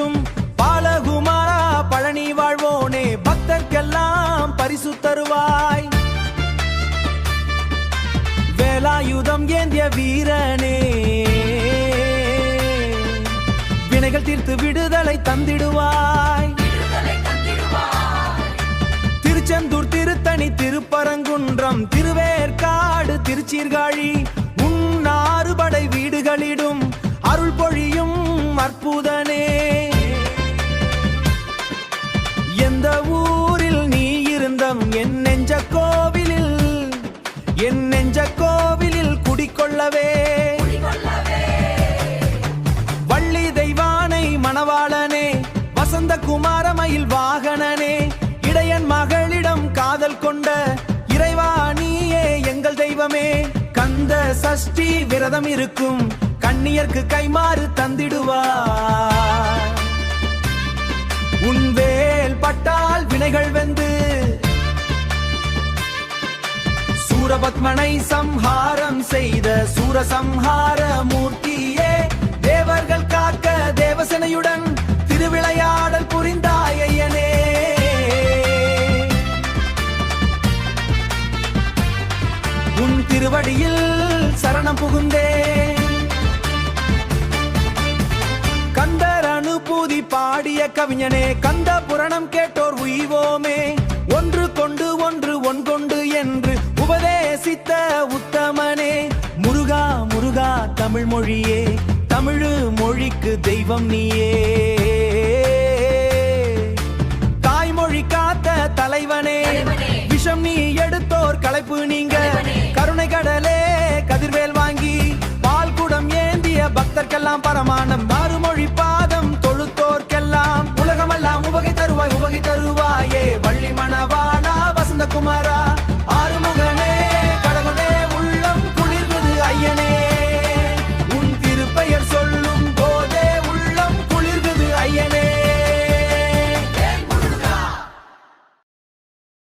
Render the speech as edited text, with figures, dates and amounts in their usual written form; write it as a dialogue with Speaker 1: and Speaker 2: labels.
Speaker 1: வீசும் பாலகுமாரா பழனி வாழ்வோனே பக்தர்க்கெல்லாம் பரிசு தருவாய். வேலாயுதம் ஏந்திய வீரனே வினைகள் தீர்த்து விடுதலை தந்திடுவாய். திருச்செந்தூர் திருத்தணி திருப்பரங்குன்றம் திருவேற்காடு திருச்சீர்காழி உன்னாறுபடை வீடுகளிடும் அருள் பொழியும் அற்புதனே. எந்த ஊரில் நீ இருந்தம் என் நெஞ்ச கோவிலில் குடிக்கொள்ளவே. வள்ளி தெய்வானை மணவாளனே வசந்த குமாரமயில் வாகனனே இடையன் மகளிடம் காதல் கொண்ட இறைவா நீயே எங்கள் தெய்வமே. கந்த சஷ்டி விரதம் இருக்கும் கண்ணியர்க்கு கைமாறு தந்திடுவார். உன்வேல் பட்டால் வினைகள் வெந்து சூரபத்மனை சம்ஹாரம் செய்த சூரசம்ஹார மூர்த்தியே தேவர்கள் காக்க தேவசனையுடன் திருவிளையாடல் புரிந்தாயனே. உன் திருவடியில் சரணம் புகுந்தே கந்தர் அனுபூதி பாடிய கவிஞனே கந்த புராணம் கேட்டோர் உய்வோமே. ஒன்று கொண்டு ஒன்று ஒன்கொண்டு என்று உபதேசித்த உத்தமனே முருகா முருகா தமிழ் மொழியே தமிழ் மொழிக்கு தெய்வம் நீயே. தாய்மொழி காத்த தலைவனே விஷம் நீ எடுத்தோர் களைப்பு நீங்க கருணை கடலே கதிர்வேல் வாங்கி பால் குடம் ஏந்திய பக்தர்க்கெல்லாம் பரமானம் மறுமொழி